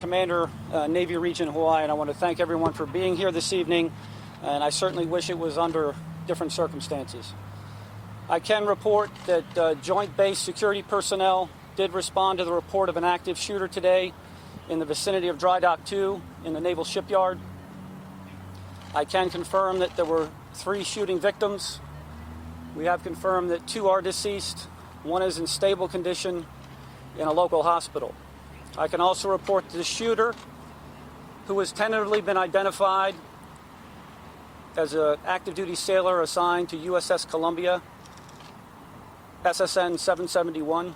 Commander, Navy Region Hawaii, and I want to thank everyone for being here this evening, and I certainly wish it was under different circumstances. I can report that Joint Base security personnel did respond to the report of an active shooter today in the vicinity of Dry Dock 2 in the Naval Shipyard. I can confirm that there were 3 shooting victims. We have confirmed that 2 are deceased. 1 is in stable condition in a local hospital. I can also report the shooter, who has tentatively been identified as an active duty sailor assigned to USS Columbia, SSN 771,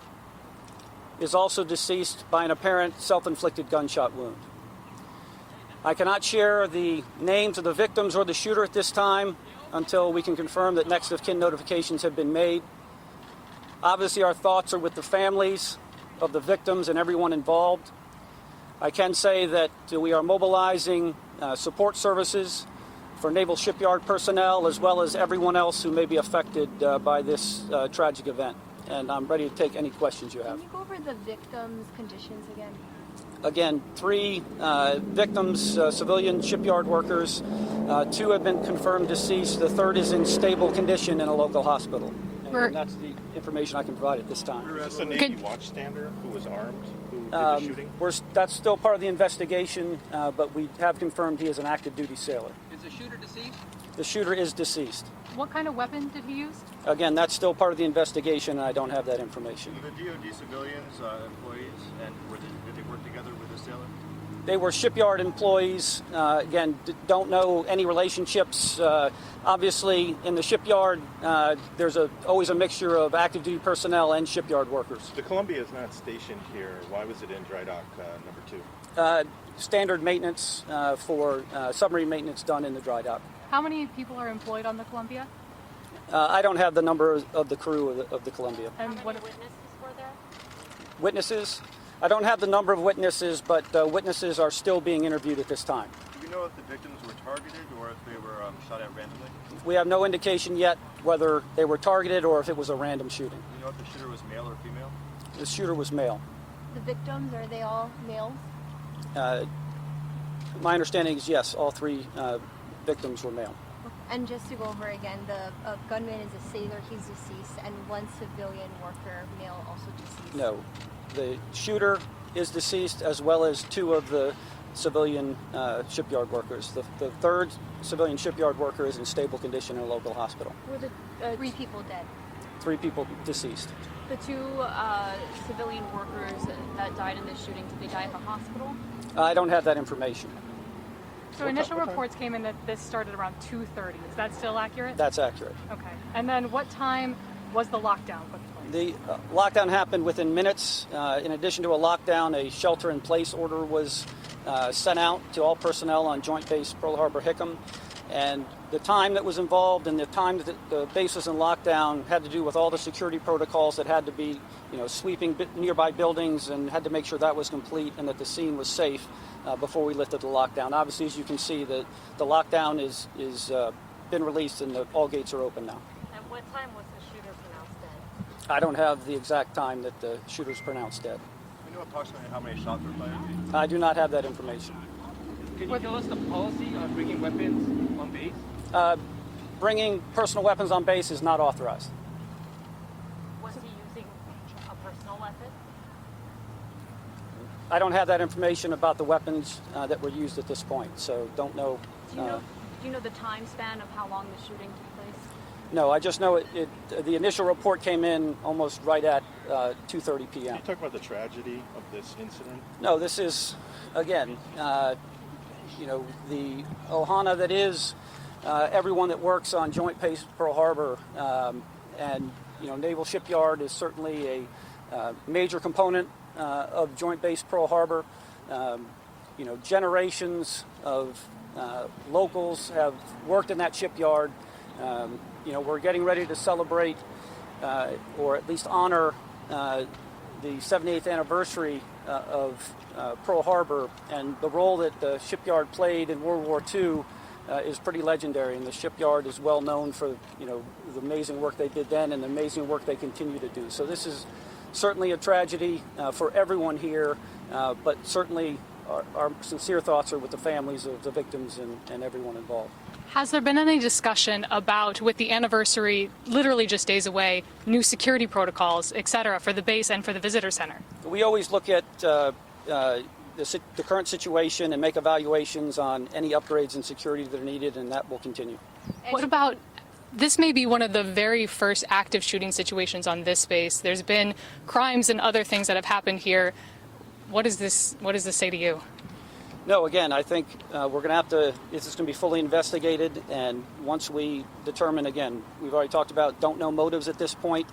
is also deceased by an apparent self-inflicted gunshot wound. I cannot share the names of the victims or the shooter at this time until we can confirm that next of kin notifications have been made. Obviously, our thoughts are with the families of the victims and everyone involved. I can say that we are mobilizing support services for Naval Shipyard personnel as well as everyone else who may be affected by this tragic event. And I'm ready to take any questions you have. Can you go over the victims' conditions again? Again, 3 victims, civilian shipyard workers. 2 have been confirmed deceased. The 3rd is in stable condition in a local hospital. And that's the information I can provide at this time. That's the Navy watchstander who was armed, who did the shooting? That's still part of the investigation, but we have confirmed he is an active duty sailor. Is the shooter deceased? The shooter is deceased. What kind of weapon did he use? Again, that's still part of the investigation, and I don't have that information. Were the DoD civilians employees, and did they work together with the sailor? They were shipyard employees. Again, don't know any relationships. Obviously, in the shipyard, there's always a mixture of active duty personnel and shipyard workers. The Columbia is not stationed here. Why was it in dry dock number 2? Standard maintenance for submarine maintenance done in the dry dock. How many people are employed on the Columbia? I don't have the number of the crew of the Columbia. And How many witnesses were there? Witnesses? I don't have the number of witnesses, but witnesses are still being interviewed at this time. Do you know if the victims were targeted or if they were shot at randomly? We have no indication yet whether they were targeted or if it was a random shooting. Do you know if the shooter was male or female? The shooter was male. The victims, are they all males? My understanding is yes, all 3 victims were male. And just to go over again, the gunman is a sailor, he's deceased, and 1 civilian worker, male, also deceased. No, the shooter is deceased as well as 2 of the civilian shipyard workers. The 3rd civilian shipyard worker is in stable condition in a local hospital. Were the 3 people dead? 3 people deceased. The 2 civilian workers that died in this shooting, did they die at the hospital? I don't have that information. so initial reports came in that this started around 2:30. Is that still accurate? That's accurate. Okay. And then what time was the lockdown put in place? The lockdown happened within minutes. In addition to a lockdown, a shelter-in-place order was sent out to all personnel on Joint Base Pearl Harbor Hickam. And the time that was involved and the time that the base was in lockdown had to do with all the security protocols that had to be, sweeping nearby buildings and had to make sure that was complete and that the scene was safe before we lifted the lockdown. Obviously, as you can see, the lockdown is been released and all gates are open now. And what time was the shooter pronounced dead? I don't have the exact time that the shooter's pronounced dead. Do you know approximately how many shots were fired? I do not have that information. Can you tell us the policy on bringing weapons on base? Bringing personal weapons on base is not authorized. Was he using a personal weapon? I don't have that information about the weapons that were used at this point, so don't know. Do you know the time span of how long the shooting took place? No, I just know the initial report came in almost right at 2:30 p.m. Can you talk about the tragedy of this incident? No, this is, again, the ohana that is everyone that works on Joint Base Pearl Harbor, and Naval Shipyard is certainly a major component of Joint Base Pearl Harbor. Generations of locals have worked in that shipyard. We're getting ready to celebrate, or at least honor, the 78th anniversary of Pearl Harbor, and the role that the shipyard played in World War II is pretty legendary, and the shipyard is well known for the amazing work they did then and the amazing work they continue to do. So this is certainly a tragedy for everyone here, but certainly our sincere thoughts are with the families of the victims and everyone involved. Has there been any discussion about, with the anniversary literally just days away, new security protocols, et cetera, for the base and for the visitor center? We always look at the current situation and make evaluations on any upgrades in security that are needed, and that will continue. What about, this may be one of the very first active shooting situations on this base. There's been crimes and other things that have happened here. What does this say to you? No, again, I think we're going to have to, this is going to be fully investigated, and once we determine, again, we've already talked about don't know motives at this point,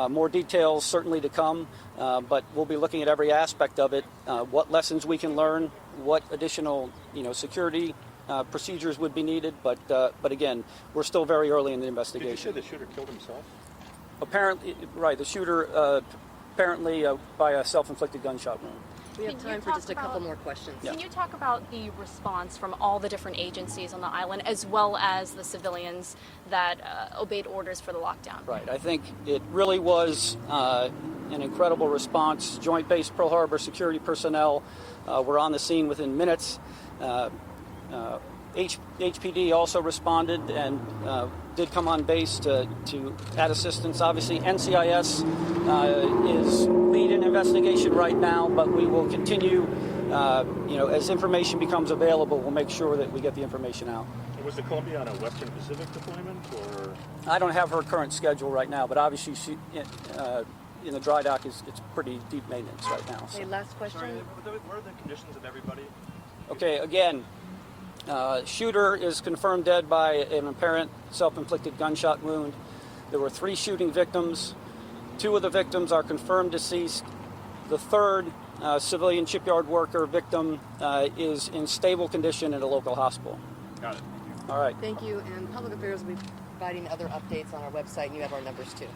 more details certainly to come, but we'll be looking at every aspect of it, what lessons we can learn, what additional, security procedures would be needed, but again, we're still very early in the investigation. Did you say the shooter killed himself? Apparently, right, the shooter apparently by a self-inflicted gunshot wound. We have time for just a couple more questions. Yeah. Can you talk about the response from all the different agencies on the island, as well as the civilians that obeyed orders for the lockdown? Right. I think it really was an incredible response. Joint Base Pearl Harbor security personnel were on the scene within minutes. HPD also responded and did come on base to add assistance. Obviously, NCIS is lead in investigation right now, but we will continue, as information becomes available, we'll make sure that we get the information out. Was the Columbia on a Western Pacific deployment, or? I don't have her current schedule right now, but obviously she, in the dry dock, it's pretty deep maintenance right now. So. Okay, last question. Sorry, what are the conditions of everybody? Okay, again, shooter is confirmed dead by an apparent self-inflicted gunshot wound. There were 3 shooting victims. 2 of the victims are confirmed deceased. The third civilian shipyard worker victim is in stable condition at a local hospital. Got it. All right. Thank you. And Public Affairs will be providing other updates on our website, and you have our numbers too.